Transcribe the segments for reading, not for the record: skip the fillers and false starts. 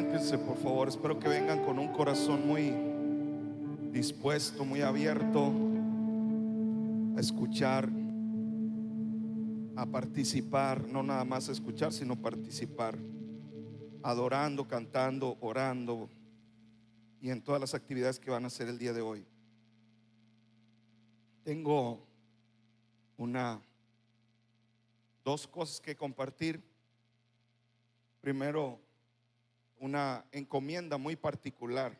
Acérquense, por favor. Espero que vengan con un corazón muy dispuesto, muy abierto a escuchar, a participar. No nada más escuchar, sino participar, adorando, cantando, orando y en todas las actividades que van a hacer el día de hoy. Tengo dos cosas que compartir. Primero, una encomienda muy particular.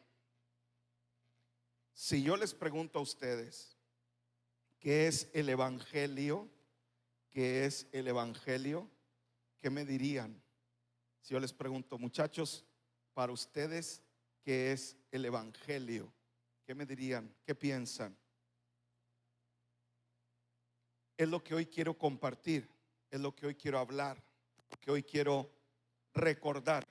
Si yo les pregunto a ustedes qué es el evangelio, ¿qué es el evangelio? ¿Qué me dirían? Si yo les pregunto, muchachos, para ustedes, ¿qué es el evangelio? ¿Qué me dirían? ¿Qué piensan? Es lo que hoy quiero compartir, es lo que hoy quiero hablar, lo que hoy quiero recordar,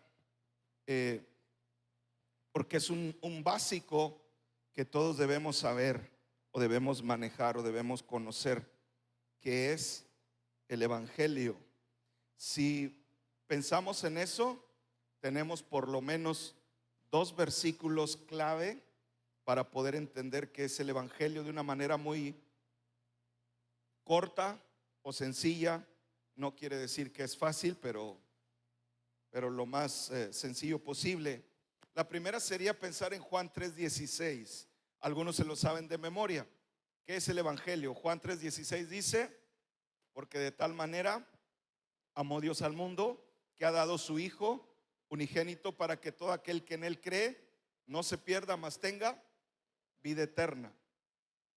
porque es un básico que todos debemos saber o debemos manejar o debemos conocer, que es el evangelio. Si pensamos en eso, tenemos por lo menos dos versículos clave para poder entender qué es el evangelio de una manera muy corta o sencilla. No quiere decir que es fácil, pero lo más sencillo posible. La primera sería pensar en Juan 3:16. Algunos se lo saben de memoria. ¿Qué es el evangelio? Juan 3:16 dice: porque de tal manera amó Dios al mundo, que ha dado su Hijo unigénito, para que todo aquel que en él cree no se pierda, mas tenga vida eterna.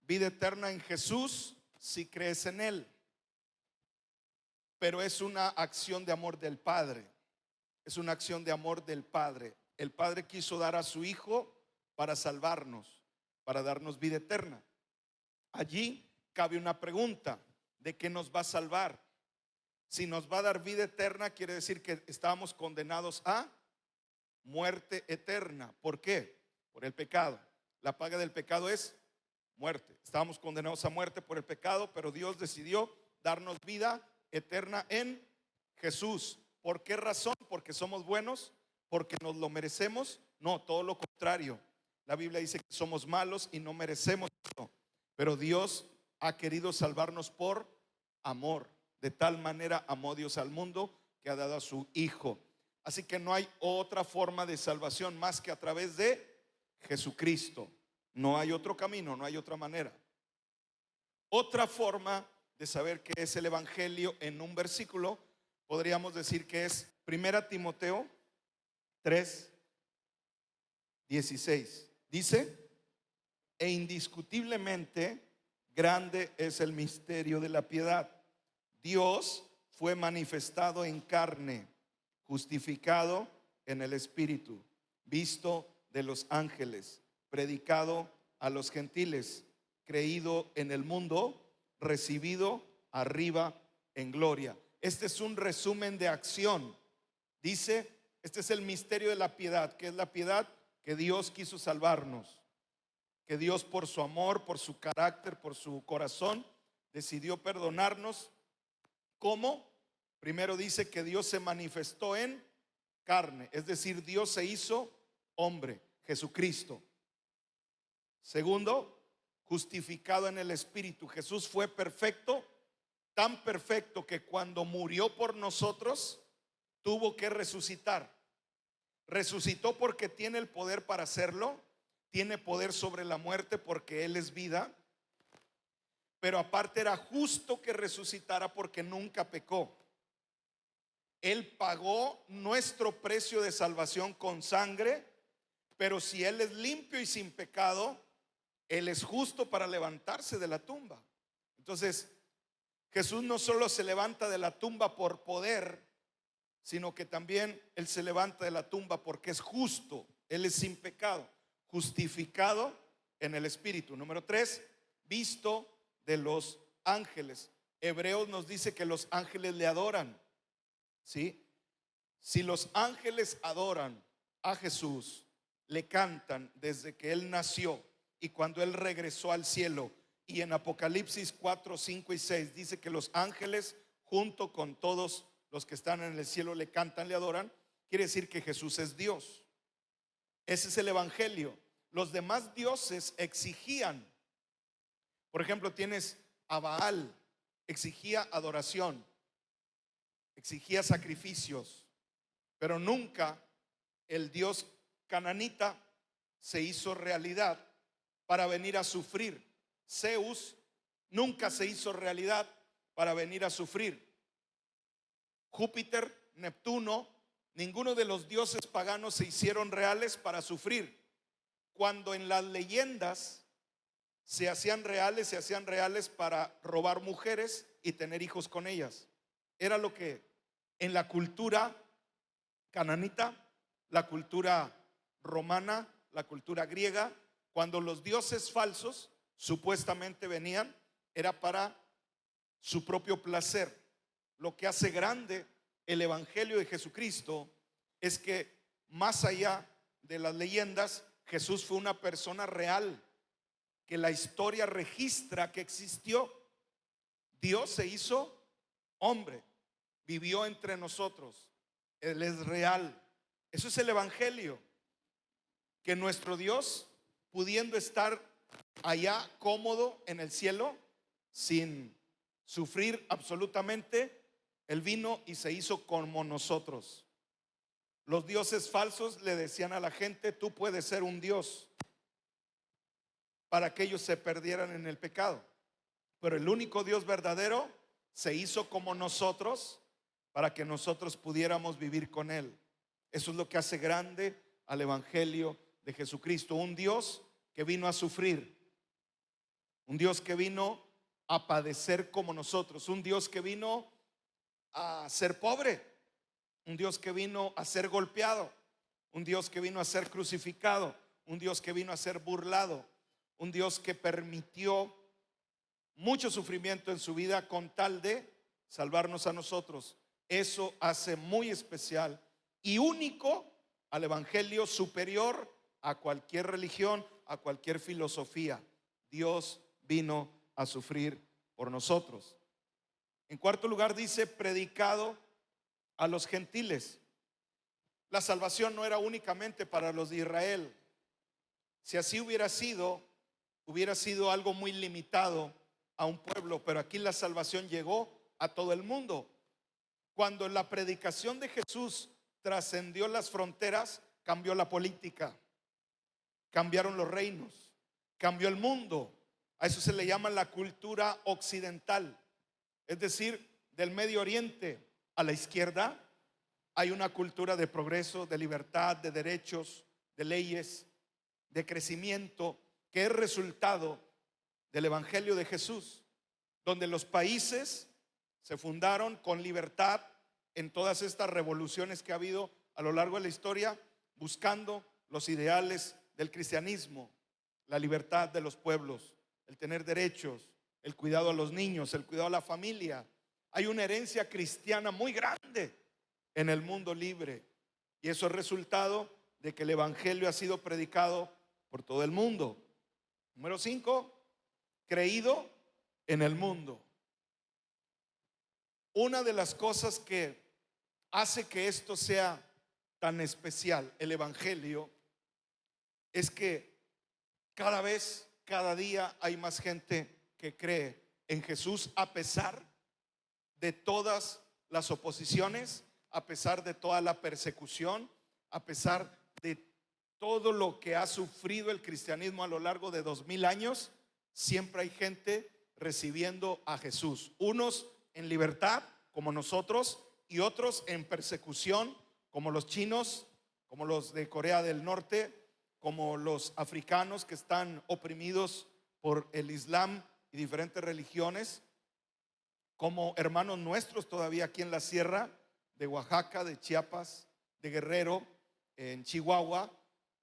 Vida eterna en Jesús si crees en él. Pero es una acción de amor del Padre. Es una acción de amor del Padre. El Padre quiso dar a su Hijo para salvarnos, para darnos vida eterna. Allí cabe una pregunta: ¿de qué nos va a salvar? Si nos va a dar vida eterna, quiere decir que estábamos condenados a muerte eterna. ¿Por qué? Por el pecado. La paga del pecado es muerte. Estábamos condenados a muerte por el pecado, pero Dios decidió darnos vida eterna en Jesús. ¿Por qué razón? ¿Porque somos buenos? ¿Porque nos lo merecemos? No, todo lo contrario. La Biblia dice que somos malos y no merecemos esto, pero Dios ha querido salvarnos por amor. De tal manera amó Dios al mundo, que ha dado a su Hijo. Así que no hay otra forma de salvación más que a través de Jesucristo. No hay otro camino, no hay otra manera. Otra forma de saber qué es el evangelio en un versículo, podríamos decir que es 1 Timoteo 3:16. Dice: e indiscutiblemente grande es el misterio de la piedad. Dios fue manifestado en carne, justificado en el Espíritu, visto de los ángeles, predicado a los gentiles, creído en el mundo, recibido arriba en gloria. Este es un resumen de acción. Dice: este es el misterio de la piedad. ¿Qué es la piedad? Que Dios quiso salvarnos, que Dios, por su amor, por su carácter, por su corazón, decidió perdonarnos. ¿Cómo? Primero dice que Dios se manifestó en carne, es decir, Dios se hizo hombre, Jesucristo. Segundo, justificado en el Espíritu. Jesús fue perfecto, tan perfecto que cuando murió por nosotros tuvo que resucitar. Resucitó porque tiene el poder para hacerlo, tiene poder sobre la muerte porque Él es vida. Pero aparte era justo que resucitara porque nunca pecó. Él pagó nuestro precio de salvación con sangre, pero si Él es limpio y sin pecado, Él es justo para levantarse de la tumba. Entonces, Jesús no solo se levanta de la tumba por poder, sino que también Él se levanta de la tumba porque es justo. Él es sin pecado, justificado en el Espíritu. Número 3, visto de los ángeles. Hebreos nos dice que los ángeles le adoran. ¿Sí? Si los ángeles adoran a Jesús, le cantan desde que Él nació y cuando Él regresó al cielo, y en Apocalipsis 4, 5 y 6 dice que los ángeles junto con todos los que están en el cielo le cantan, le adoran, quiere decir que Jesús es Dios. Ese es el evangelio. Los demás dioses exigían, por ejemplo, tienes a Baal, exigía adoración, exigía sacrificios, pero nunca el Dios cananita se hizo realidad para venir a sufrir. Zeus nunca se hizo realidad para venir a sufrir. Júpiter, Neptuno, ninguno de los dioses paganos se hicieron reales para sufrir. Cuando en las leyendas se hacían reales para robar mujeres y tener hijos con ellas. Era lo que en la cultura cananita, la cultura romana, la cultura griega, cuando los dioses falsos supuestamente venían, era para su propio placer. Lo que hace grande el evangelio de Jesucristo es que más allá de las leyendas, Jesús fue una persona real, que la historia registra que existió. Dios se hizo hombre, vivió entre nosotros. Él es real. Eso es el evangelio. Que nuestro Dios, pudiendo estar allá cómodo en el cielo, sin sufrir absolutamente, Él vino y se hizo como nosotros. Los dioses falsos le decían a la gente: tú puedes ser un Dios, para que ellos se perdieran en el pecado. Pero el único Dios verdadero se hizo como nosotros para que nosotros pudiéramos vivir con Él. Eso es lo que hace grande al evangelio de Jesucristo. Un Dios que vino a sufrir, un Dios que vino a padecer como nosotros, un Dios que vino a ser pobre, un Dios que vino a ser golpeado, un Dios que vino a ser crucificado, un Dios que vino a ser burlado, un Dios que permitió mucho sufrimiento en su vida con tal de salvarnos a nosotros. Eso hace muy especial y único al evangelio, superior a cualquier religión, a cualquier filosofía. Dios vino a sufrir por nosotros. En cuarto lugar dice: predicado a los gentiles. La salvación no era únicamente para los de Israel. Si así hubiera sido algo muy limitado a un pueblo, pero aquí la salvación llegó a todo el mundo. Cuando la predicación de Jesús trascendió las fronteras, cambió la política, cambiaron los reinos, cambió el mundo. A eso se le llama la cultura occidental, es decir, del Medio Oriente a la izquierda hay una cultura de progreso, de libertad, de derechos, de leyes, de crecimiento, que es resultado del evangelio de Jesús, donde los países se fundaron con libertad en todas estas revoluciones que ha habido a lo largo de la historia, buscando los ideales del cristianismo, la libertad de los pueblos, el tener derechos, el cuidado a los niños, el cuidado a la familia. Hay una herencia cristiana muy grande en el mundo libre, y eso es resultado de que el evangelio ha sido predicado por todo el mundo. Número 5, creído en el mundo. Una de las cosas que hace que esto sea tan especial, el evangelio, es que cada día hay más gente que cree en Jesús, a pesar de todas las oposiciones, a pesar de toda la persecución, a pesar de todo lo que ha sufrido el cristianismo a lo largo de 2000 años. Siempre hay gente recibiendo a Jesús, unos en libertad como nosotros y otros en persecución, como los chinos, como los de Corea del Norte, como los africanos que están oprimidos por el Islam y diferentes religiones, como hermanos nuestros todavía aquí en la sierra de Oaxaca, de Chiapas, de Guerrero, en Chihuahua,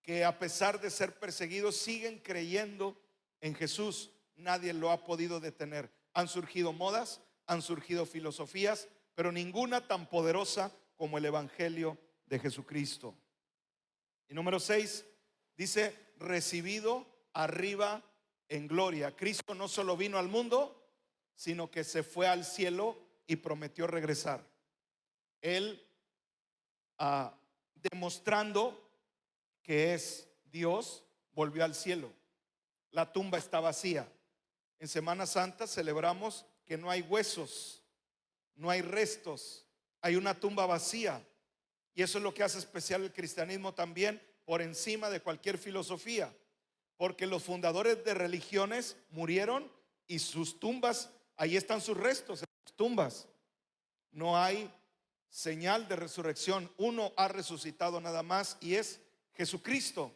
que a pesar de ser perseguidos siguen creyendo en Jesús. Nadie lo ha podido detener. Han surgido modas, han surgido filosofías, pero ninguna tan poderosa como el evangelio de Jesucristo. Y número 6 dice: recibido arriba en gloria. Cristo no solo vino al mundo, sino que se fue al cielo y prometió regresar. Él demostrando que es Dios, volvió al cielo. La tumba está vacía. En Semana Santa celebramos que no hay huesos, no hay restos, hay una tumba vacía. Y eso es lo que hace especial el cristianismo también, por encima de cualquier filosofía, porque los fundadores de religiones murieron y sus tumbas, ahí están sus restos, en sus tumbas. No hay señal de resurrección. Uno ha resucitado nada más y es Jesucristo.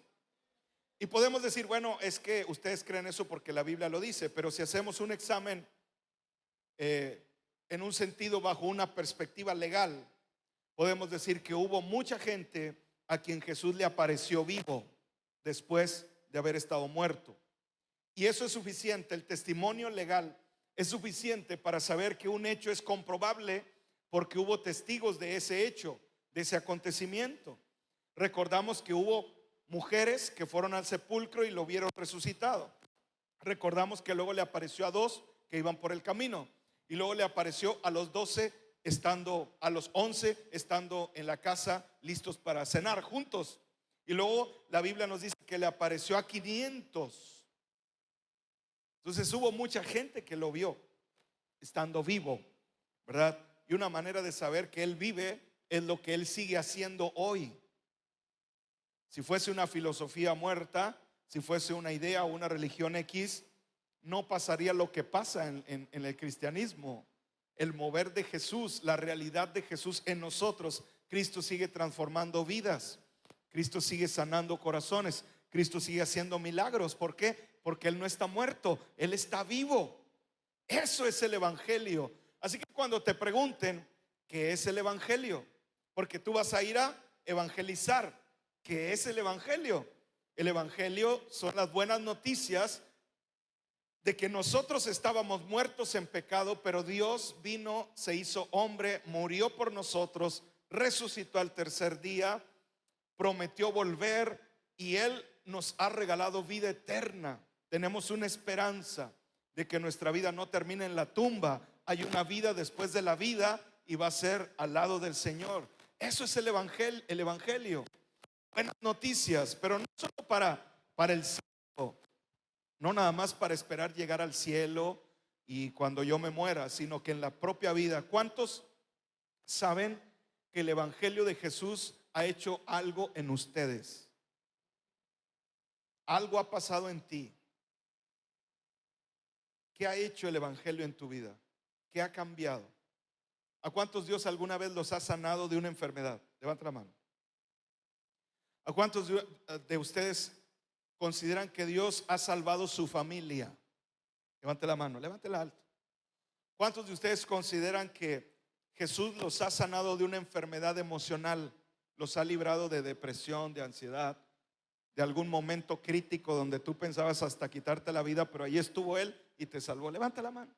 Y podemos decir, bueno, es que ustedes creen eso porque la Biblia lo dice, pero si hacemos un examen en un sentido bajo una perspectiva legal, podemos decir que hubo mucha gente a quien Jesús le apareció vivo después de haber estado muerto. Y eso es suficiente, el testimonio legal es suficiente para saber que un hecho es comprobable porque hubo testigos de ese hecho, de ese acontecimiento. Recordamos que hubo mujeres que fueron al sepulcro y lo vieron resucitado. Recordamos que luego le apareció a dos que iban por el camino y luego le apareció a los 12 estando, a los 11 estando en la casa listos para cenar juntos. Y luego la Biblia nos dice que le apareció a 500. Entonces hubo mucha gente que lo vio estando vivo, ¿verdad? Y una manera de saber que Él vive es lo que Él sigue haciendo hoy. Si fuese una filosofía muerta, si fuese una idea o una religión X, no pasaría lo que pasa en el cristianismo. El mover de Jesús, la realidad de Jesús en nosotros. Cristo sigue transformando vidas, Cristo sigue sanando corazones, Cristo sigue haciendo milagros. ¿Por qué? Porque Él no está muerto, Él está vivo. Eso es el evangelio. Así que cuando te pregunten qué es el evangelio, porque tú vas a ir a evangelizar, ¿qué es el evangelio? El evangelio son las buenas noticias de que nosotros estábamos muertos en pecado, pero Dios vino, se hizo hombre, murió por nosotros, resucitó al tercer día, prometió volver y Él nos ha regalado vida eterna. Tenemos una esperanza de que nuestra vida no termine en la tumba. Hay una vida después de la vida y va a ser al lado del Señor. Eso es el evangelio. Buenas noticias, pero no solo para el cielo, no nada más para esperar llegar al cielo y cuando yo me muera, sino que en la propia vida. ¿Cuántos saben que el evangelio de Jesús ha hecho algo en ustedes? Algo ha pasado en ti. ¿Qué ha hecho el evangelio en tu vida? ¿Qué ha cambiado? ¿A cuántos Dios alguna vez los ha sanado de una enfermedad? Levanta la mano. ¿A cuántos de ustedes consideran que Dios ha salvado su familia? Levante la mano, levántela alto. ¿Cuántos de ustedes consideran que Jesús los ha sanado de una enfermedad emocional? Los ha librado de depresión, de ansiedad, de algún momento crítico donde tú pensabas hasta quitarte la vida, pero ahí estuvo Él y te salvó. Levanta la mano.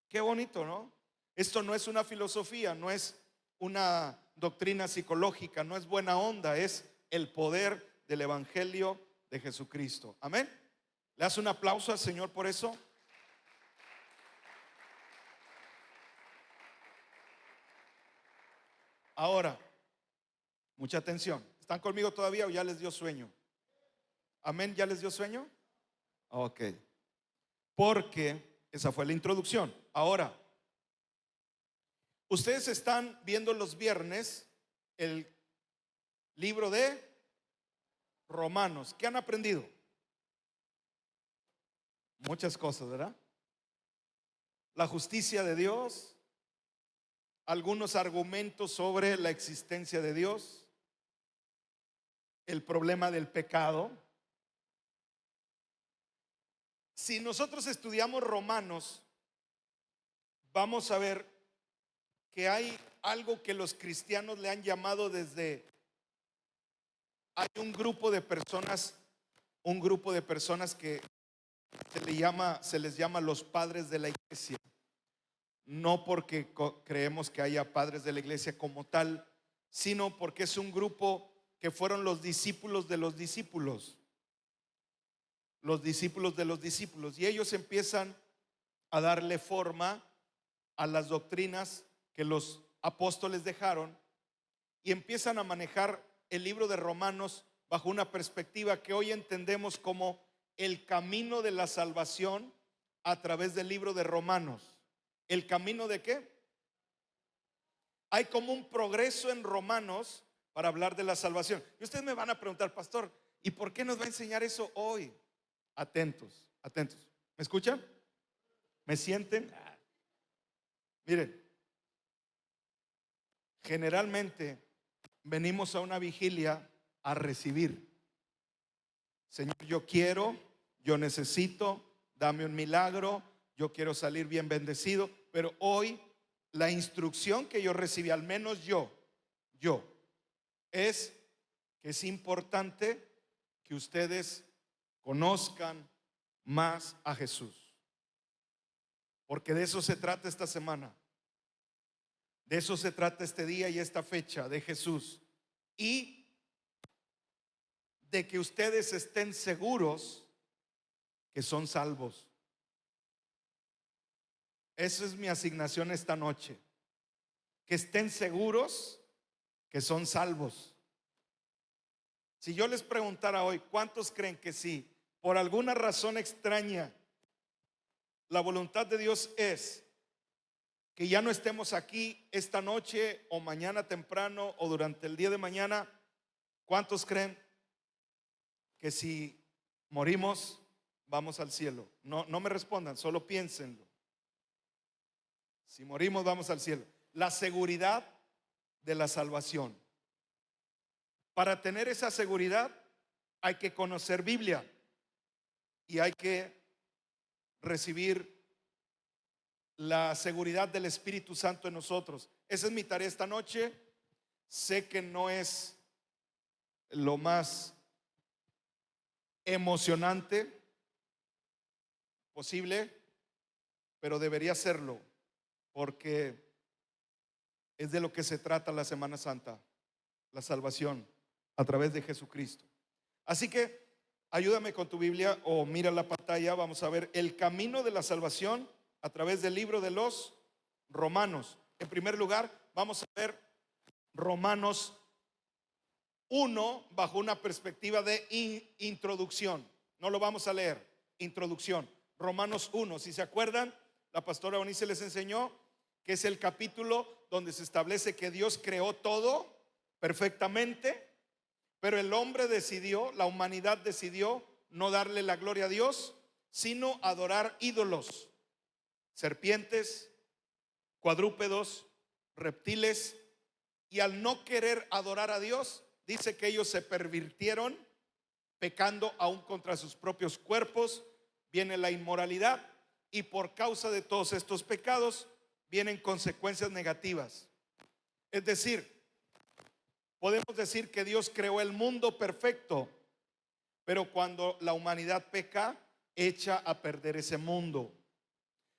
Qué bonito, ¿no? Esto no es una filosofía, no es una doctrina psicológica, no es buena onda, es el poder del evangelio de Jesucristo. Amén. ¿Le das un aplauso al Señor por eso? Ahora, mucha atención. ¿Están conmigo todavía o ya les dio sueño? Amén, ¿ya les dio sueño? Ok. Porque esa fue la introducción. Ahora, ustedes están viendo los viernes el libro de Romanos. ¿Qué han aprendido? Muchas cosas, ¿verdad? La justicia de Dios, algunos argumentos sobre la existencia de Dios, el problema del pecado. Si nosotros estudiamos Romanos, vamos a ver que hay algo que los cristianos le han llamado hay un grupo de personas que se les llama los padres de la iglesia. No porque creemos que haya padres de la iglesia como tal, sino porque es un grupo que fueron los discípulos de los discípulos. Los discípulos de los discípulos. Y ellos empiezan a darle forma a las doctrinas que los apóstoles dejaron y empiezan a manejar el libro de Romanos bajo una perspectiva que hoy entendemos como el camino de la salvación a través del libro de Romanos. ¿El camino de qué? Hay como un progreso en Romanos para hablar de la salvación. Y ustedes me van a preguntar, pastor, ¿y por qué nos va a enseñar eso hoy? Atentos, atentos. ¿Me escuchan? ¿Me sienten? Miren, generalmente venimos a una vigilia a recibir. Señor, yo quiero, yo necesito, dame un milagro, yo quiero salir bien bendecido. Pero hoy la instrucción que yo recibí, al menos yo, es que es importante que ustedes conozcan más a Jesús. Porque de eso se trata esta semana. De eso se trata este día y esta fecha, de Jesús. Y de que ustedes estén seguros que son salvos. Esa es mi asignación esta noche. Que estén seguros que son salvos. Si yo les preguntara hoy, ¿cuántos creen que si por alguna razón extraña la voluntad de Dios es que ya no estemos aquí esta noche o mañana temprano o durante el día de mañana? ¿Cuántos creen que si morimos vamos al cielo? No me respondan, solo piénsenlo. Si morimos vamos al cielo. La seguridad de la salvación. Para tener esa seguridad hay que conocer Biblia y hay que recibir la seguridad del Espíritu Santo en nosotros. Esa es mi tarea esta noche. Sé que no es lo más emocionante posible, pero debería serlo, porque es de lo que se trata la Semana Santa, la salvación a través de Jesucristo. Así que ayúdame con tu Biblia o mira la pantalla. Vamos a ver el camino de la salvación a través del libro de los Romanos. En primer lugar, vamos a ver Romanos 1 bajo una perspectiva de introducción. No lo vamos a leer, introducción. Romanos 1, si se acuerdan, la pastora Eunice les enseñó que es el capítulo donde se establece que Dios creó todo perfectamente, pero el hombre decidió, la humanidad decidió no darle la gloria a Dios, sino adorar ídolos, serpientes, cuadrúpedos, reptiles. Y al no querer adorar a Dios, dice que ellos se pervirtieron, pecando aún contra sus propios cuerpos. Viene la inmoralidad, y por causa de todos estos pecados vienen consecuencias negativas. Es decir, podemos decir que Dios creó el mundo perfecto, pero cuando la humanidad peca, echa a perder ese mundo.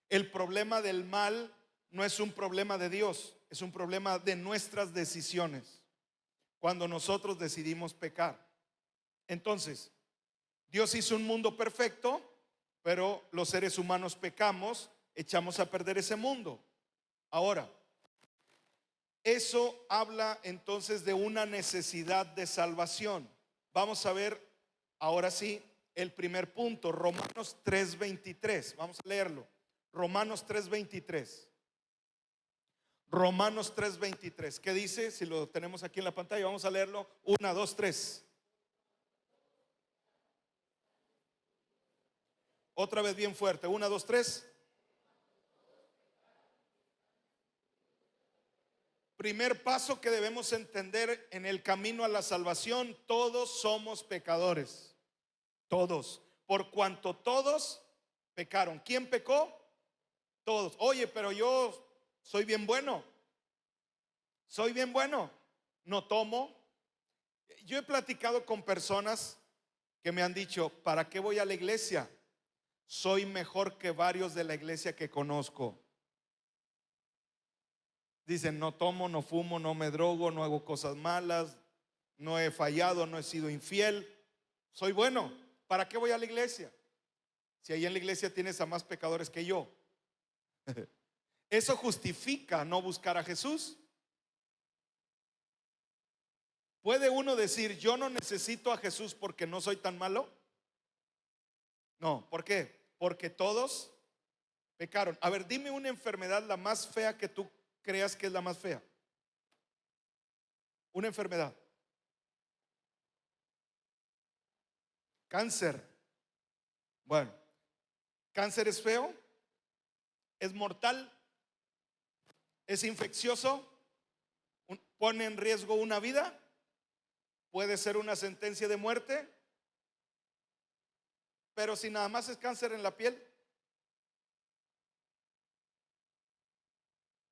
El problema del mal no es un problema de Dios, es un problema de nuestras decisiones. Cuando nosotros decidimos pecar, entonces Dios hizo un mundo perfecto, pero los seres humanos pecamos, echamos a perder ese mundo. Ahora, eso habla entonces de una necesidad de salvación. Vamos a ver ahora sí el primer punto, Romanos 3:23. Vamos a leerlo. Romanos 3:23. Romanos 3:23. ¿Qué dice? Si lo tenemos aquí en la pantalla, vamos a leerlo. 1, 2, 3. Otra vez bien fuerte. 1, 2, 3. Primer paso que debemos entender en el camino a la salvación: todos somos pecadores. Todos. Por cuanto todos pecaron. ¿Quién pecó? Todos. Oye, pero yo soy bien bueno. Soy bien bueno. No tomo. Yo he platicado con personas que me han dicho: ¿para qué voy a la iglesia? Soy mejor que varios de la iglesia que conozco. Dicen: no tomo, no fumo, no me drogo, no hago cosas malas, no he fallado, no he sido infiel. Soy bueno. ¿Para qué voy a la iglesia? Si ahí en la iglesia tienes a más pecadores que yo. ¿Eso justifica no buscar a Jesús? ¿Puede uno decir, yo no necesito a Jesús porque no soy tan malo? No, ¿por qué? Porque todos pecaron. A ver, dime una enfermedad la más fea que tú creas que es la más fea. Una enfermedad. Cáncer. Bueno, cáncer es feo, es mortal, es infeccioso, pone en riesgo una vida, puede ser una sentencia de muerte. Pero si nada más es cáncer en la piel,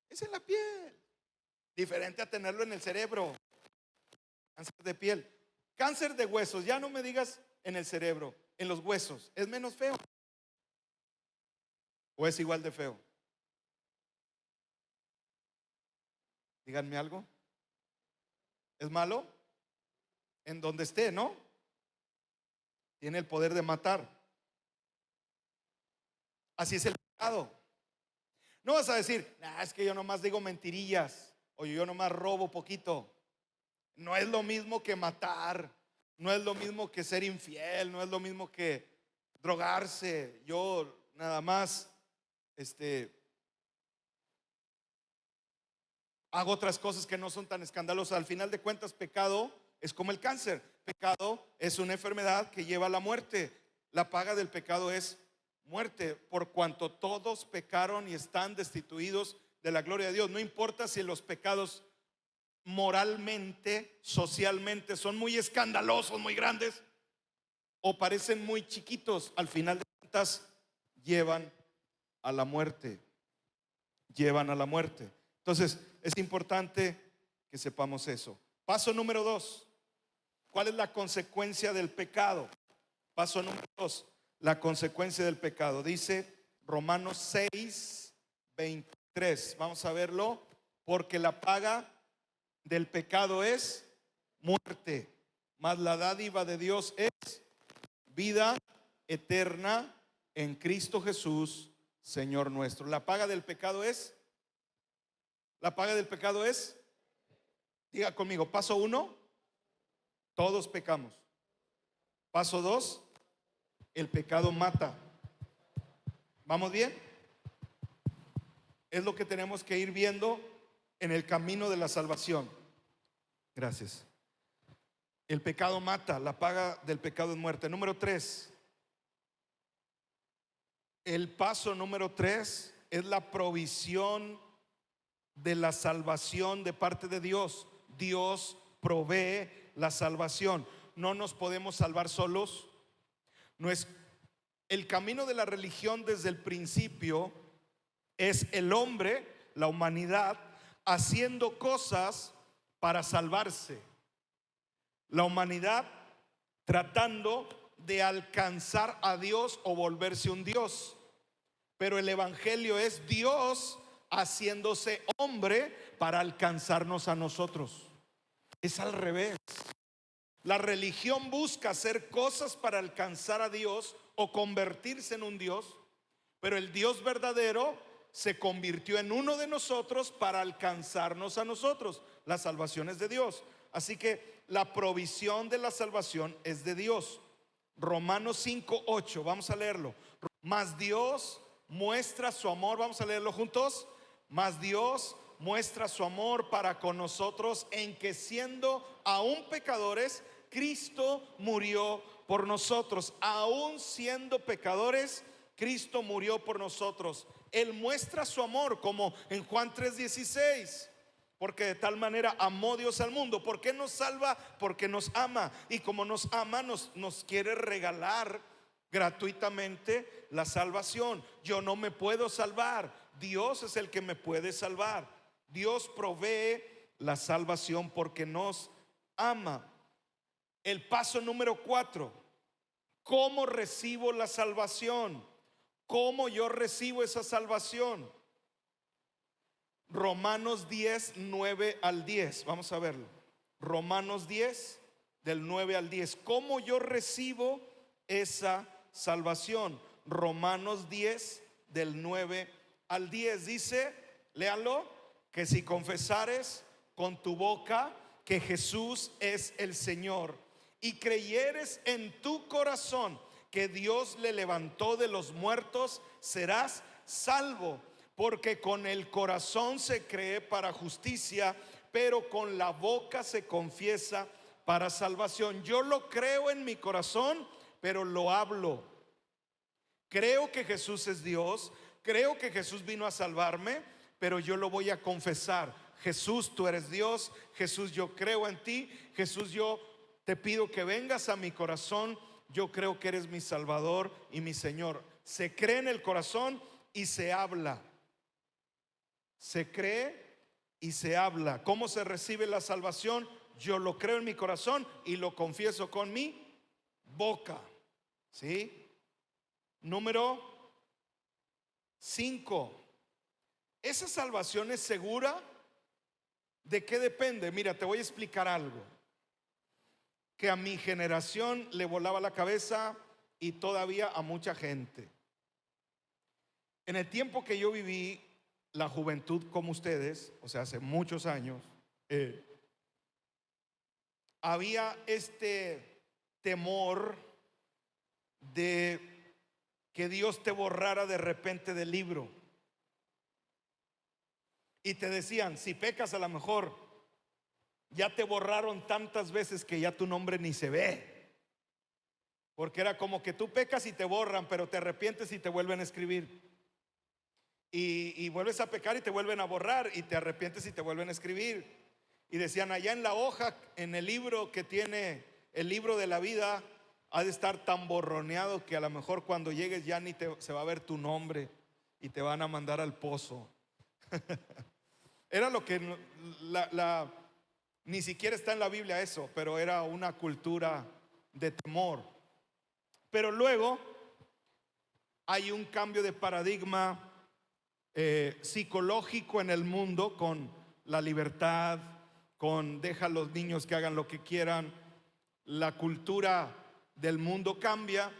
es en la piel. Diferente a tenerlo en el cerebro. Cáncer de piel. Cáncer de huesos, ya no me digas en el cerebro, en los huesos. ¿Es menos feo? ¿O es igual de feo? Díganme algo. ¿Es malo? En donde esté, ¿no? Tiene el poder de matar. Así es el pecado. No vas a decir, nah, es que yo nomás digo mentirillas, o yo nomás robo poquito. No es lo mismo que matar, no es lo mismo que ser infiel, no es lo mismo que drogarse. Yo nada más hago otras cosas que no son tan escandalosas. Al final de cuentas, pecado es como el cáncer. Pecado es una enfermedad que lleva a la muerte. La paga del pecado es muerte, por cuanto todos pecaron y están destituidos de la gloria de Dios. No importa si los pecados moralmente, socialmente son muy escandalosos, muy grandes, o parecen muy chiquitos, al final de cuentas llevan a la muerte. Llevan a la muerte. Entonces es importante que sepamos eso. Paso número 2. ¿Cuál es la consecuencia del pecado? Paso número 2. La consecuencia del pecado. Dice Romanos 6, 23. Vamos a verlo. Porque la paga del pecado es muerte, mas la dádiva de Dios es vida eterna en Cristo Jesús, Señor nuestro. La paga del pecado es, diga conmigo, paso 1, todos pecamos. Paso 2, el pecado mata. ¿Vamos bien? Es lo que tenemos que ir viendo en el camino de la salvación. Gracias. El pecado mata, la paga del pecado es muerte. Número 3. El paso número 3 es la provisión de la salvación de parte de Dios. Dios provee la salvación. No nos podemos salvar solos. No es el camino de la religión desde el principio. Es el hombre, la humanidad, haciendo cosas para salvarse. La humanidad tratando de alcanzar a Dios o volverse un Dios. Pero el evangelio es Dios haciéndose hombre para alcanzarnos a nosotros. Es al revés. La religión busca hacer cosas para alcanzar a Dios o convertirse en un Dios, pero el Dios verdadero se convirtió en uno de nosotros para alcanzarnos a nosotros. La salvación es de Dios. Así que la provisión de la salvación es de Dios. Romanos 5:8, vamos a leerlo. Mas Dios muestra su amor, vamos a leerlo juntos. Mas Dios muestra su amor para con nosotros en que siendo aún pecadores, Cristo murió por nosotros. Aún siendo pecadores, Cristo murió por nosotros. Él muestra su amor, como en Juan 3:16. Porque de tal manera amó Dios al mundo. ¿Por qué nos salva? Porque nos ama. Y como nos ama, nos quiere regalar gratuitamente la salvación. Yo no me puedo salvar. Dios es el que me puede salvar. Dios provee la salvación porque nos ama. El paso número 4. ¿Cómo recibo la salvación? ¿Cómo yo recibo esa salvación? Romanos 10, 9 al 10. Vamos a verlo. Romanos 10, del 9 al 10. ¿Cómo yo recibo esa salvación? Romanos 10, del 9 al 10. Dice, léanlo, que si confesares con tu boca que Jesús es el Señor y creyeres en tu corazón que Dios le levantó de los muertos, serás salvo. Porque con el corazón se cree para justicia, pero con la boca se confiesa para salvación. Yo lo creo en mi corazón, pero lo hablo. Creo que Jesús es Dios, creo que Jesús vino a salvarme, pero yo lo voy a confesar. Jesús, tú eres Dios. Jesús, yo creo en ti. Jesús, yo te pido que vengas a mi corazón. Yo creo que eres mi Salvador y mi Señor. Se cree en el corazón y se habla. Se cree y se habla. ¿Cómo se recibe la salvación? Yo lo creo en mi corazón y lo confieso con mi boca. ¿Sí? Número 5. ¿Esa salvación es segura? ¿De qué depende? Mira, te voy a explicar algo que a mi generación le volaba la cabeza y todavía a mucha gente. En el tiempo que yo viví la juventud como ustedes, o sea, hace muchos años, había este temor de que Dios te borrara de repente del libro. Y te decían, si pecas a lo mejor ya te borraron tantas veces que ya tu nombre ni se ve. Porque era como que tú pecas y te borran, pero te arrepientes y te vuelven a escribir. Y vuelves a pecar y te vuelven a borrar, y te arrepientes y te vuelven a escribir. Y decían, allá en la hoja, en el libro que tiene el libro de la vida, ha de estar tan borroneado que a lo mejor cuando llegues ya ni se va a ver tu nombre y te van a mandar al pozo. Era lo que ni siquiera está en la Biblia eso, pero era una cultura de temor. Pero luego hay un cambio de paradigma psicológico en el mundo, con la libertad, con deja a los niños que hagan lo que quieran. La cultura del mundo cambia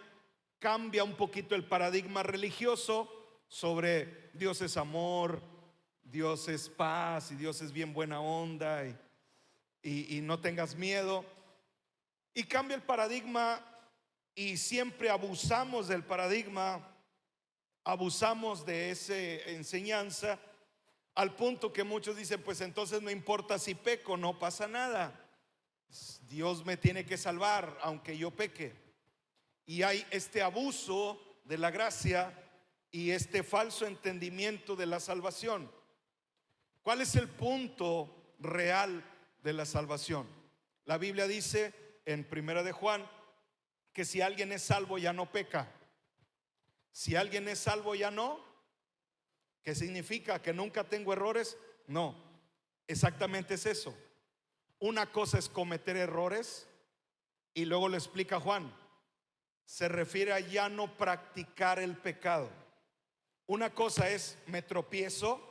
un poquito el paradigma religioso sobre Dios es amor, Dios es paz y Dios es bien buena onda y no tengas miedo. Y cambia el paradigma y siempre abusamos del paradigma, abusamos de esa enseñanza al punto que muchos dicen, pues entonces no importa si peco, no pasa nada. Dios me tiene que salvar aunque yo peque. Y hay este abuso de la gracia y este falso entendimiento de la salvación. ¿Cuál es el punto real de la salvación? La Biblia dice en Primera de Juan que si alguien es salvo ya no peca. Si alguien es salvo ya no. ¿Qué significa? ¿Que nunca tengo errores? No, exactamente es eso. Una cosa es cometer errores y luego le explica Juan. Se refiere a ya no practicar el pecado. Una cosa es me tropiezo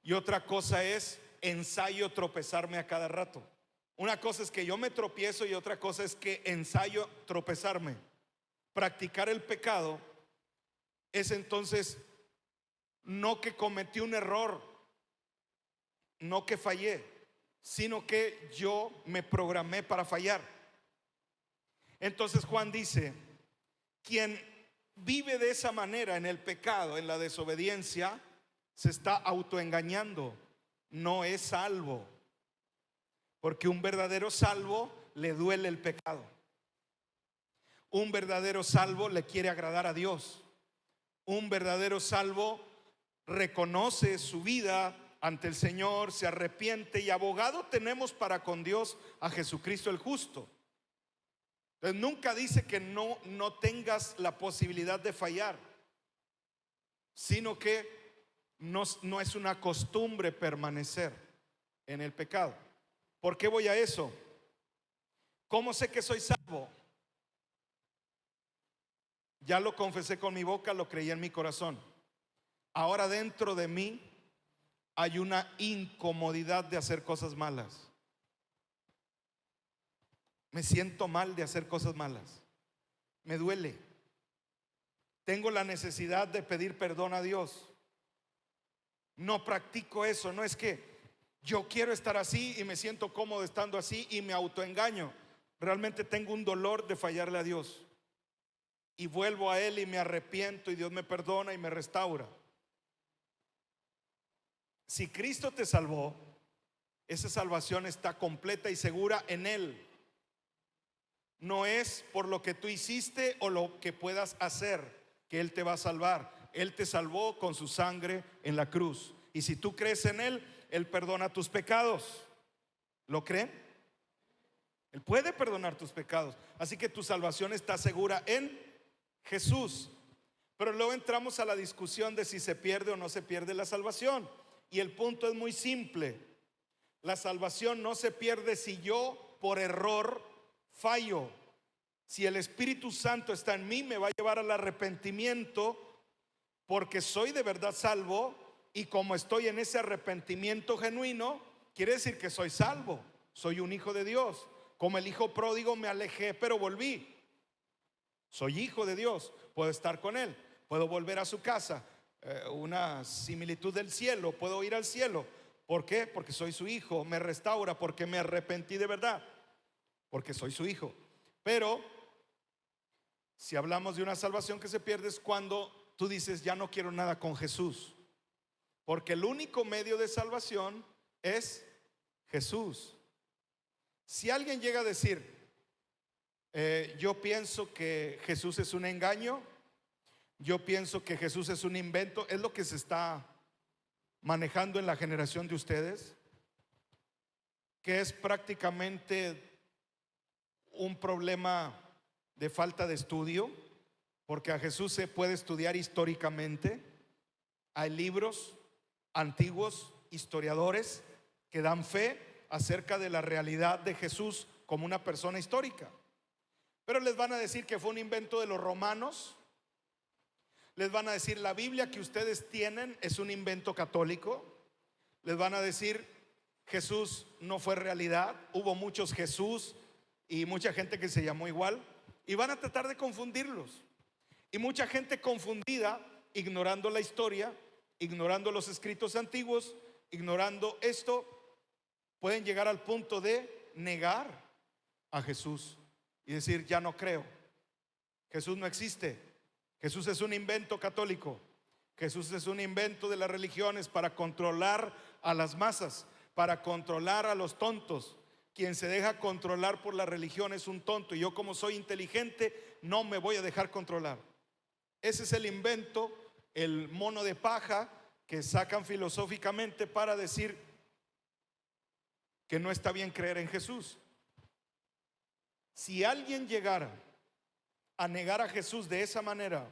y otra cosa es ensayo tropezarme a cada rato. Una cosa es que yo me tropiezo y otra cosa es que ensayo tropezarme. Practicar el pecado es entonces no que cometí un error, no que fallé, sino que yo me programé para fallar. Entonces Juan dice, quien vive de esa manera en el pecado, en la desobediencia, se está autoengañando, no es salvo. Porque un verdadero salvo le duele el pecado. Un verdadero salvo le quiere agradar a Dios. Un verdadero salvo reconoce su vida ante el Señor, se arrepiente, y abogado tenemos para con Dios a Jesucristo el justo. Entonces nunca dice que no tengas la posibilidad de fallar, sino que no es una costumbre permanecer en el pecado. ¿Por qué voy a eso? ¿Cómo sé que soy salvo? Ya lo confesé con mi boca, lo creí en mi corazón. Ahora dentro de mí hay una incomodidad de hacer cosas malas. Me siento mal de hacer cosas malas. Me duele. Tengo la necesidad de pedir perdón a Dios. No practico eso. No es que Yo quiero estar así y me siento cómodo estando así y me autoengaño. Realmente tengo un dolor de fallarle a Dios. Y vuelvo a Él y me arrepiento y Dios me perdona y me restaura. Si Cristo te salvó, esa salvación está completa y segura en Él. No es por lo que tú hiciste o lo que puedas hacer que Él te va a salvar. Él te salvó con su sangre en la cruz. Y si tú crees en Él, Él perdona tus pecados. ¿Lo creen? Él puede perdonar tus pecados. Así que tu salvación está segura en Jesús. Pero luego entramos a la discusión de si se pierde o no se pierde la salvación. Y el punto es muy simple. La salvación no se pierde si yo por error fallo. Si el Espíritu Santo está en mí, me va a llevar al arrepentimiento, porque soy de verdad salvo. Y como estoy en ese arrepentimiento genuino, quiere decir que soy salvo. Soy un hijo de Dios. Como el hijo pródigo, me alejé pero volví. Soy hijo de Dios, puedo estar con Él, puedo volver a su casa. Una similitud del cielo, puedo ir al cielo. ¿Por qué? Porque soy su hijo. Me restaura porque me arrepentí de verdad, porque soy su hijo. Pero si hablamos de una salvación que se pierde, es cuando tú dices: ya no quiero nada con Jesús, porque el único medio de salvación es Jesús. Si alguien llega a decir: yo pienso que Jesús es un engaño, yo pienso que Jesús es un invento, es lo que se está manejando en la generación de ustedes, que es prácticamente un problema de falta de estudio, porque a Jesús se puede estudiar históricamente. Hay libros antiguos, historiadores, que dan fe acerca de la realidad de Jesús como una persona histórica. Pero les van a decir que fue un invento de los romanos. Les van a decir: la Biblia que ustedes tienen es un invento católico. Les van a decir: Jesús no fue realidad, hubo muchos Jesús y mucha gente que se llamó igual. Y van a tratar de confundirlos. Y mucha gente confundida, ignorando la historia, ignorando los escritos antiguos, ignorando esto, pueden llegar al punto de negar a Jesús y decir: ya no creo, Jesús no existe, Jesús es un invento católico, Jesús es un invento de las religiones para controlar a las masas, para controlar a los tontos. Quien se deja controlar por la religión es un tonto, y yo, como soy inteligente, no me voy a dejar controlar. Ese es el invento, el mono de paja que sacan filosóficamente para decir que no está bien creer en Jesús. Si alguien llegara a negar a Jesús de esa manera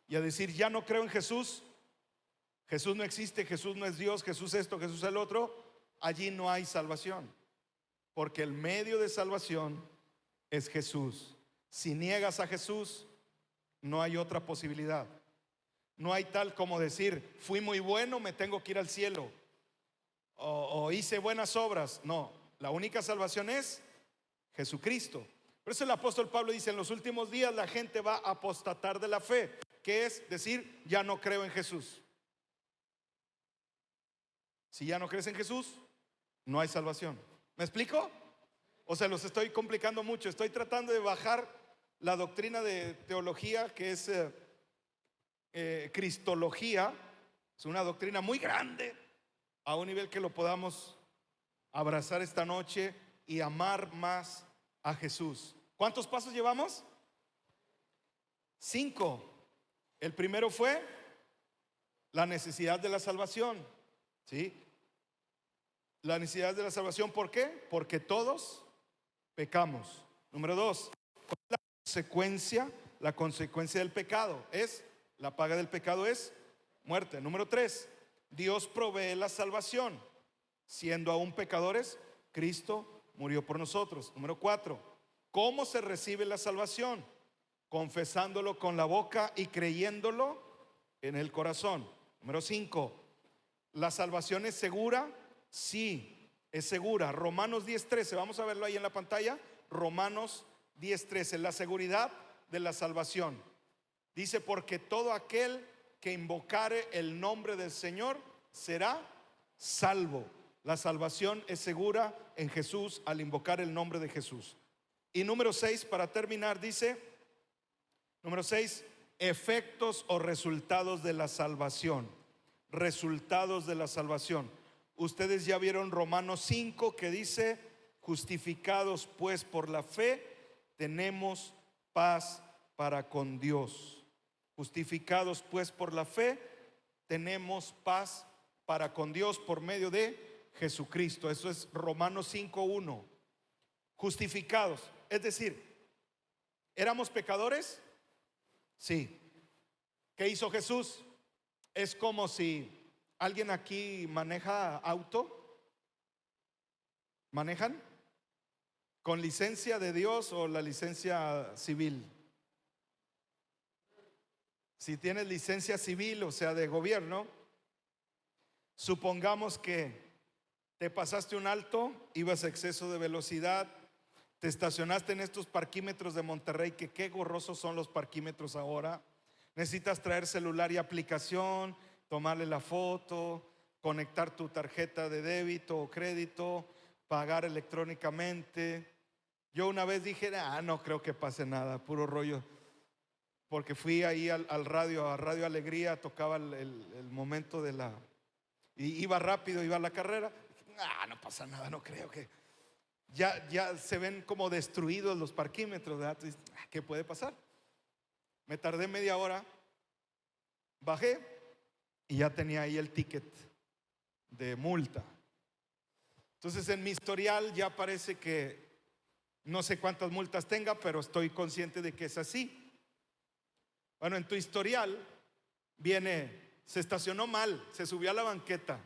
y a decir: ya no creo en Jesús, Jesús no existe, Jesús no es Dios, Jesús esto, Jesús el otro, allí no hay salvación, porque el medio de salvación es Jesús. Si niegas a Jesús, no hay otra posibilidad. No hay tal como decir: fui muy bueno, me tengo que ir al cielo, o hice buenas obras. No, la única salvación es Jesucristo. Por eso el apóstol Pablo dice: en los últimos días la gente va a apostatar de la fe, que es decir: ya no creo en Jesús. Si ya no crees en Jesús, no hay salvación. ¿Me explico? O sea, los estoy complicando mucho. Estoy tratando de bajar la doctrina de teología, que es cristología. Es una doctrina muy grande, a un nivel que lo podamos abrazar esta noche y amar más a Jesús. ¿Cuántos pasos llevamos? 5. El primero fue la necesidad de la salvación. ¿Sí? La necesidad de la salvación, ¿por qué? Porque todos pecamos. Número 2, ¿cuál es la consecuencia? La consecuencia del pecado es, la paga del pecado es muerte. Número 3, Dios provee la salvación. Siendo aún pecadores, Cristo murió por nosotros. Número 4, ¿cómo se recibe la salvación? Confesándolo con la boca y creyéndolo en el corazón. Número 5, ¿la salvación es segura? Sí, es segura. Romanos 10:13, vamos a verlo ahí en la pantalla. Romanos 10:13, la seguridad de la salvación. Dice: porque todo aquel que invocare el nombre del Señor será salvo. La salvación es segura en Jesús al invocar el nombre de Jesús. Y número 6, para terminar, dice, número 6, efectos o resultados de la salvación. Resultados de la salvación. Ustedes ya vieron Romanos 5 que dice, justificados pues por la fe, tenemos paz para con Dios. Justificados pues por la fe, tenemos paz para con Dios por medio de Jesucristo. Eso es Romanos 5:1. Justificados, es decir, ¿éramos pecadores? Sí. ¿Qué hizo Jesús? Es como si alguien aquí maneja auto. ¿Manejan? ¿Con licencia de Dios o la licencia civil? Si tienes licencia civil, o sea, de gobierno, supongamos que te pasaste un alto, ibas a exceso de velocidad, te estacionaste en estos parquímetros de Monterrey, que qué gorrosos son los parquímetros ahora. Necesitas traer celular y aplicación, tomarle la foto, conectar tu tarjeta de débito o crédito, pagar electrónicamente. Yo una vez dije, no creo que pase nada, puro rollo. Porque fui ahí al radio, a Radio Alegría, tocaba el momento de la... Y iba rápido, iba a la carrera. No pasa nada, no creo que... Ya se ven como destruidos los parquímetros, ¿verdad? Entonces, ¿qué puede pasar? Me tardé media hora, bajé y ya tenía ahí el ticket de multa. Entonces en mi historial ya parece que no sé cuántas multas tenga, pero estoy consciente de que es así. Bueno, en tu historial viene, se estacionó mal, se subió a la banqueta,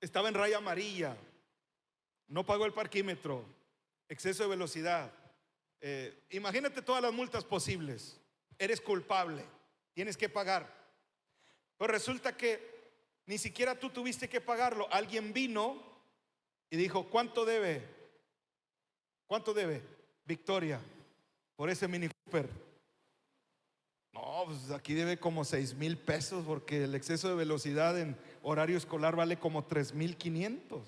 estaba en raya amarilla, no pagó el parquímetro, exceso de velocidad. Imagínate todas las multas posibles. Eres culpable, tienes que pagar. Pero resulta que ni siquiera tú tuviste que pagarlo. Alguien vino y dijo, ¿cuánto debe? ¿Cuánto debe Victoria por ese Mini Cooper? No, pues aquí debe como 6,000 pesos, porque el exceso de velocidad en horario escolar vale como 3,500.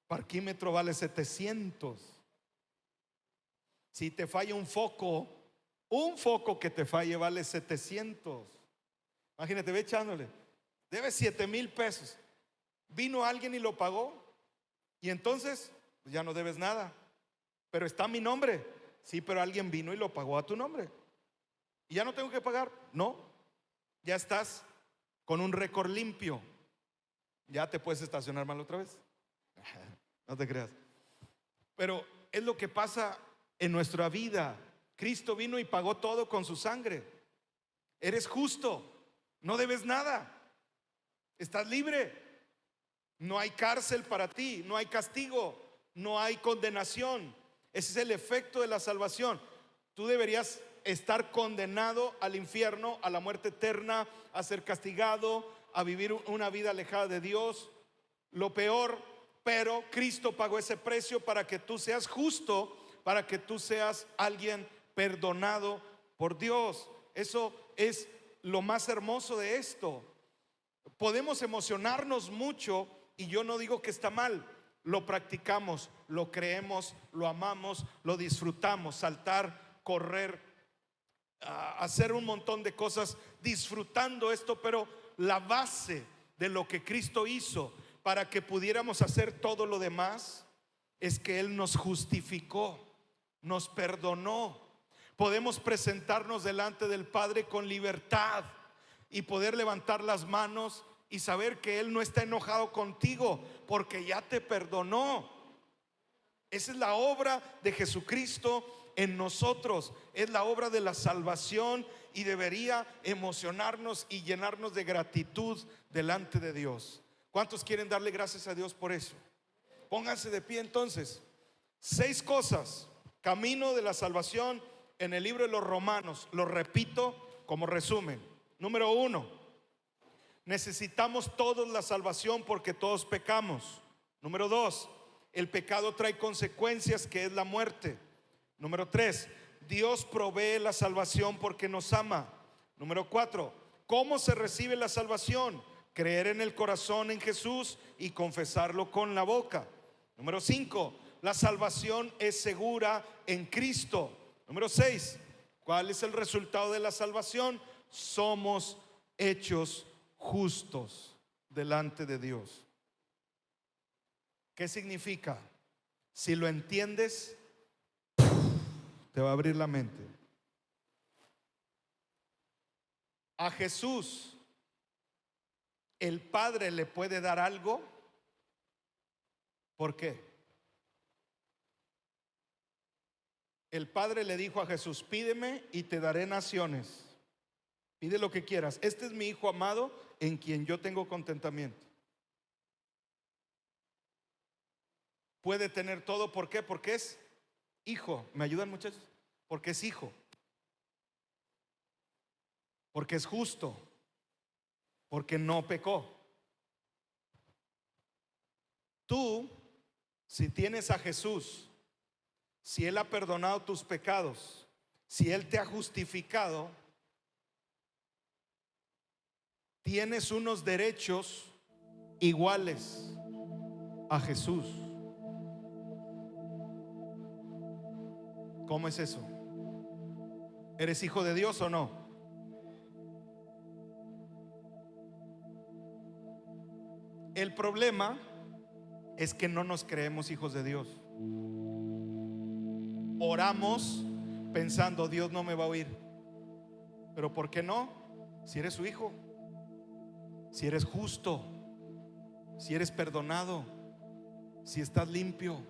Parquímetro vale 700. Si te falla un foco que te falle vale 700. Imagínate, ve echándole. Debe 7,000 pesos. Vino alguien y lo pagó. Y entonces pues ya no debes nada. Pero está mi nombre. Sí, pero alguien vino y lo pagó a tu nombre. ¿Y ya no tengo que pagar? No. Ya estás con un récord limpio. Ya te puedes estacionar mal otra vez. No te creas. Pero es lo que pasa en nuestra vida. Cristo vino y pagó todo con su sangre. Eres justo, no debes nada, estás libre. No hay cárcel para ti, no hay castigo, no hay condenación. Ese es el efecto de la salvación. Tú deberías estar condenado al infierno, a la muerte eterna, a ser castigado, a vivir una vida alejada de Dios, lo peor. Pero Cristo pagó ese precio para que tú seas justo, para que tú seas alguien perdonado por Dios. Eso es lo más hermoso de esto. Podemos emocionarnos mucho, y yo no digo que está mal. Lo practicamos, lo creemos, lo amamos, lo disfrutamos. Saltar, correr, hacer un montón de cosas disfrutando esto. Pero la base de lo que Cristo hizo para que pudiéramos hacer todo lo demás es que Él nos justificó, nos perdonó. Podemos presentarnos delante del Padre con libertad y poder levantar las manos y saber que Él no está enojado contigo, porque ya te perdonó. Esa es la obra de Jesucristo en nosotros, es la obra de la salvación, y debería emocionarnos y llenarnos de gratitud delante de Dios. ¿Cuántos quieren darle gracias a Dios por eso? Pónganse de pie entonces. 6 cosas, camino de la salvación en el libro de los Romanos. Lo repito como resumen. Número 1, necesitamos todos la salvación porque todos pecamos. Número 2, el pecado trae consecuencias, que es la muerte. Número 3, Dios provee la salvación porque nos ama. Número 4, ¿Cómo se recibe la salvación? Creer en el corazón en Jesús y confesarlo con la boca. Número 5, la salvación es segura en Cristo. Número 6, ¿cuál es el resultado de la salvación? Somos hechos justos delante de Dios. ¿Qué significa? Si lo entiendes, te va a abrir la mente. A Jesús, el Padre le puede dar algo. ¿Por qué? El Padre le dijo a Jesús: pídeme y te daré naciones. Pide lo que quieras. Este es mi Hijo amado en quien yo tengo contentamiento. Puede tener todo. ¿Por qué? Porque es hijo. ¿Me ayudan, muchachos? Porque es hijo. Porque es justo. Porque no pecó. Tú, si tienes a Jesús, si Él ha perdonado tus pecados, si Él te ha justificado, tienes unos derechos iguales a Jesús. ¿Cómo es eso? ¿Eres hijo de Dios o no? El problema es que no nos creemos hijos de Dios. Oramos pensando: Dios no me va a oír. Pero ¿por qué no? Si eres su hijo, si eres justo, si eres perdonado, si estás limpio.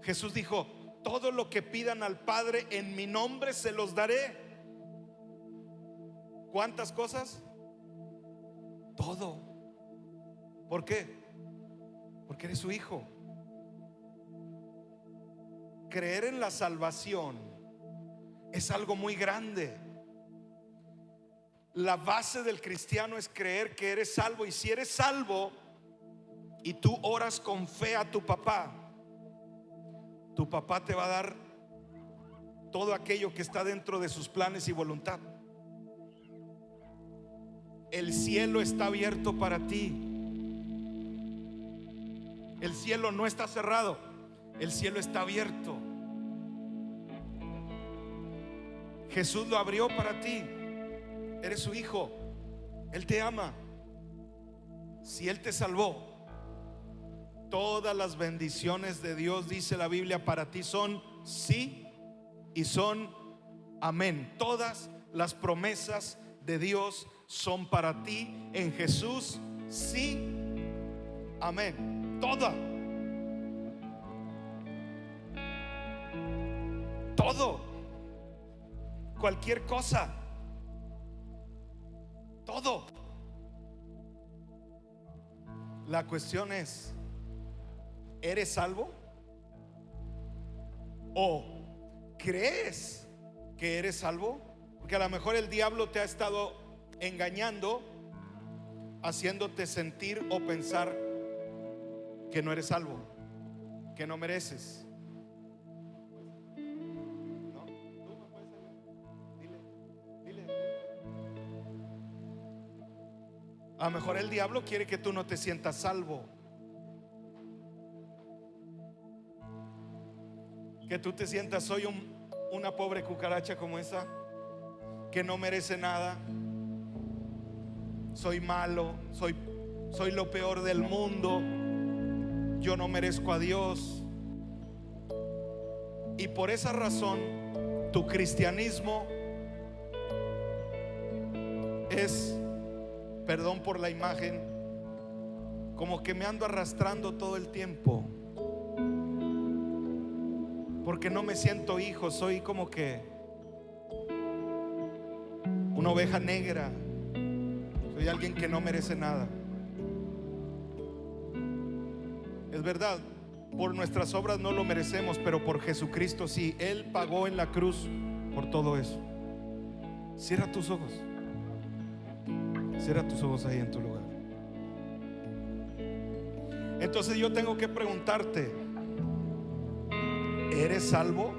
Jesús dijo: todo lo que pidan al Padre en mi nombre se los daré. ¿Cuántas cosas? Todo. ¿Por qué? Porque eres su hijo. Creer en la salvación es algo muy grande. La base del cristiano es creer que eres salvo. Y si eres salvo y tú oras con fe a tu papá te va a dar todo aquello que está dentro de sus planes y voluntad. El cielo está abierto para ti. El cielo no está cerrado, el cielo está abierto. Jesús lo abrió para ti. Eres su hijo. Él te ama. Si Él te salvó, todas las bendiciones de Dios, dice la Biblia, para ti son sí y son amén. Todas las promesas de Dios son para ti en Jesús, sí, amén. Toda. Todo. Cualquier cosa. Todo. La cuestión es: ¿eres salvo? ¿O crees que eres salvo? Porque a lo mejor el diablo te ha estado engañando, haciéndote sentir o pensar que no eres salvo, que no mereces. ¿No? Tú me puedes ayudar. Dile. A lo mejor el diablo quiere que tú no te sientas salvo, que tú te sientas: soy una pobre cucaracha como esa, que no merece nada, soy malo, soy lo peor del mundo, yo no merezco a Dios. Y por esa razón tu cristianismo es, perdón por la imagen, como que me ando arrastrando todo el tiempo, porque no me siento hijo. Soy como que una oveja negra. Soy alguien que no merece nada. Es verdad, por nuestras obras no lo merecemos, pero por Jesucristo sí. Él pagó en la cruz por todo eso. Cierra tus ojos. Cierra tus ojos ahí en tu lugar. Entonces yo tengo que preguntarte: ¿eres salvo?